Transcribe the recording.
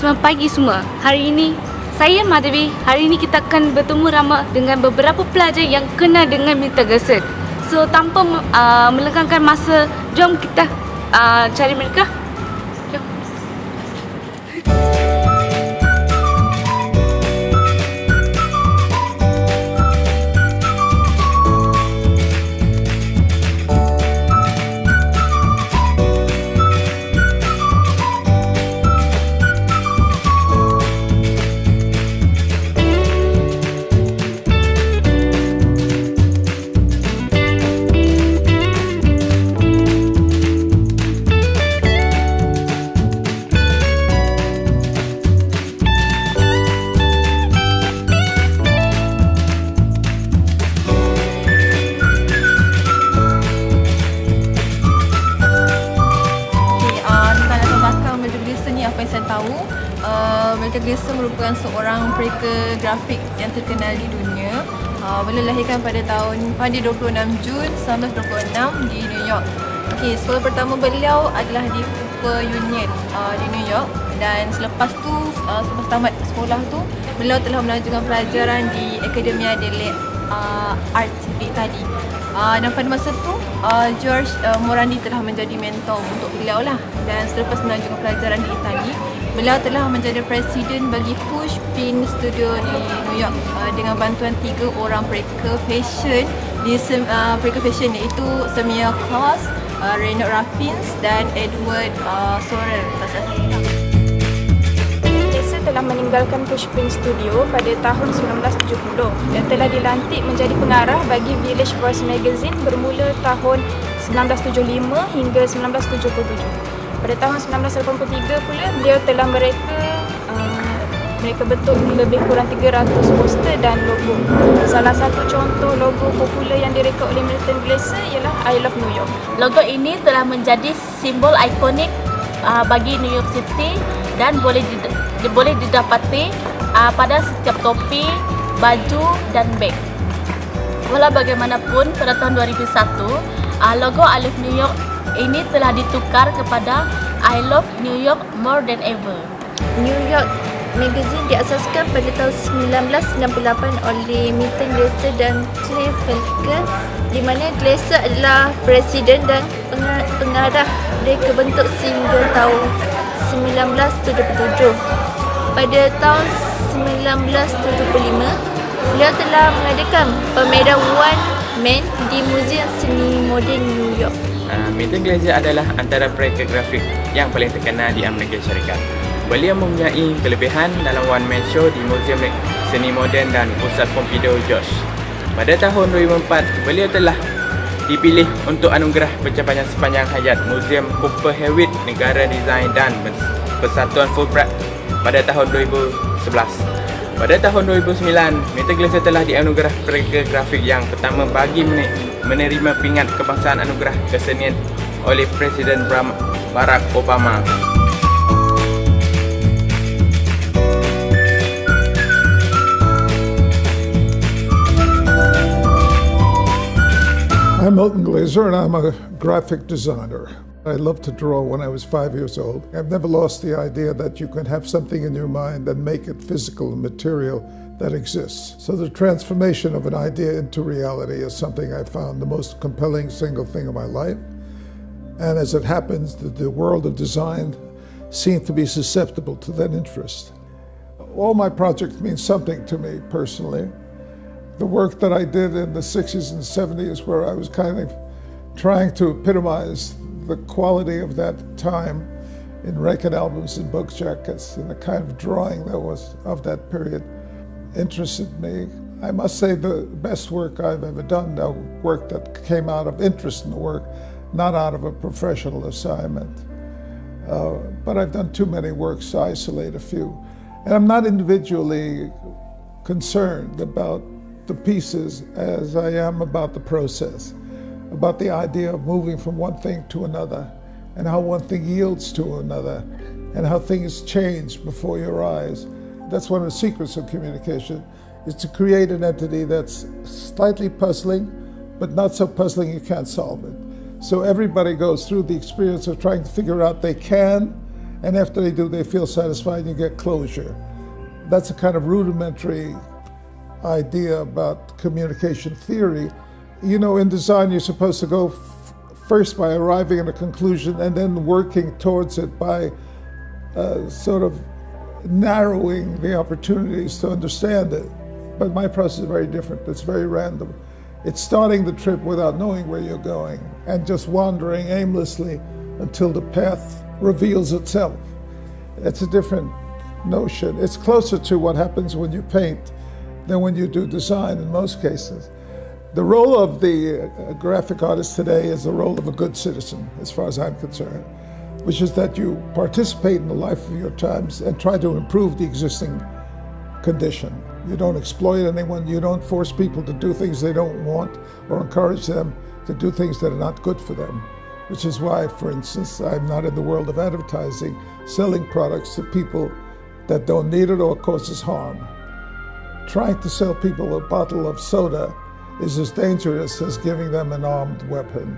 Selamat pagi semua. Hari ini saya Madhavi. Hari ini kita akan bertemu ramah dengan beberapa pelajar yang kenal dengan Milton Glaser. So tanpa melengahkan masa, jom kita cari mereka. Jom. Apa yang saya tahu, Milton Glaser merupakan seorang pereka grafik yang terkenal di dunia. Beliau lahirkan pada 26 Jun 1926 di New York. Sekolah pertama beliau adalah di Cooper Union di New York, dan selepas tamat sekolah tu, beliau telah melanjutkan pelajaran di Academia delle Arti di Itali. Dan pada masa tu, George Morandi telah menjadi mentor untuk beliau lah. Dan selepas melanjutkan pelajaran di Itali, beliau telah menjadi presiden bagi Push Pin Studio di New York dengan bantuan 3 orang pereka fashion pereka fashion, iaitu Samia Klaus, Reynard Raffins dan Edward Sorrell. Telah meninggalkan Pushpin Studio pada tahun 1970 dan telah dilantik menjadi pengarah bagi Village Voice Magazine bermula tahun 1975 hingga 1977. Pada tahun 1983 pula, beliau telah mereka bentuk lebih kurang 300 poster dan logo. Salah satu contoh logo popular yang direka oleh Milton Glaser ialah I Love New York. Logo ini telah menjadi simbol ikonik bagi New York City dan boleh didapati pada setiap topi, baju dan beg. Walau bagaimanapun, pada tahun 2001, logo I Love New York ini telah ditukar kepada I Love New York More Than Ever. New York Magazine diasaskan pada tahun 1968 oleh Milton Glaser dan Clive Felker, di mana Glaser adalah presiden dan pengarah. Mereka bentuk sehingga tahun 1977. Pada tahun 1975, beliau telah mengadakan pameran One Man di Museum Seni Moden New York. Milton Glaser adalah antara pereka grafik yang paling terkenal di Amerika Syarikat. Beliau mempunyai kelebihan dalam One Man Show di Museum Seni Moden dan Pusat Pompidou George. Pada tahun 2004, beliau telah dipilih untuk anugerah pencapaian sepanjang hayat Museum Cooper Hewitt Negara Desain dan Persatuan Fulbright pada tahun 2011. Pada tahun 2009, Milton Glaser telah dianugerah pereka grafik yang pertama bagi menerima pingat kebangsaan anugerah kesenian oleh Presiden Barack Obama. I'm Milton Glaser and I'm a graphic designer. I loved to draw when I was 5 years old. I've never lost the idea that you can have something in your mind and make it physical and material that exists. So the transformation of an idea into reality is something I found the most compelling single thing of my life. And as it happens, the world of design seemed to be susceptible to that interest. All my projects mean something to me personally. The work that I did in the 60s and 70s, where I was kind of trying to epitomize the quality of that time in record albums and book jackets, and the kind of drawing that was of that period, interested me. I must say the best work I've ever done, the work that came out of interest in the work, not out of a professional assignment. But I've done too many works to isolate a few. And I'm not individually concerned about the pieces as I am about the process, about the idea of moving from one thing to another, and how one thing yields to another, and how things change before your eyes. That's one of the secrets of communication, is to create an entity that's slightly puzzling, but not so puzzling you can't solve it. So everybody goes through the experience of trying to figure out they can, And after they do, they feel satisfied and you get closure. That's a kind of rudimentary idea about communication theory. You know, in design, you're supposed to go first by arriving at a conclusion and then working towards it by sort of narrowing the opportunities to understand it. But my process is very different. It's very random. It's starting the trip without knowing where you're going and just wandering aimlessly until the path reveals itself. It's a different notion. It's closer to what happens when you paint than when you do design in most cases. The role of the graphic artist today is the role of a good citizen, as far as I'm concerned, which is that you participate in the life of your times and try to improve the existing condition. You don't exploit anyone, you don't force people to do things they don't want or encourage them to do things that are not good for them, which is why, for instance, I'm not in the world of advertising, selling products to people that don't need it or causes harm. Trying to sell people a bottle of soda is as dangerous as giving them an armed weapon.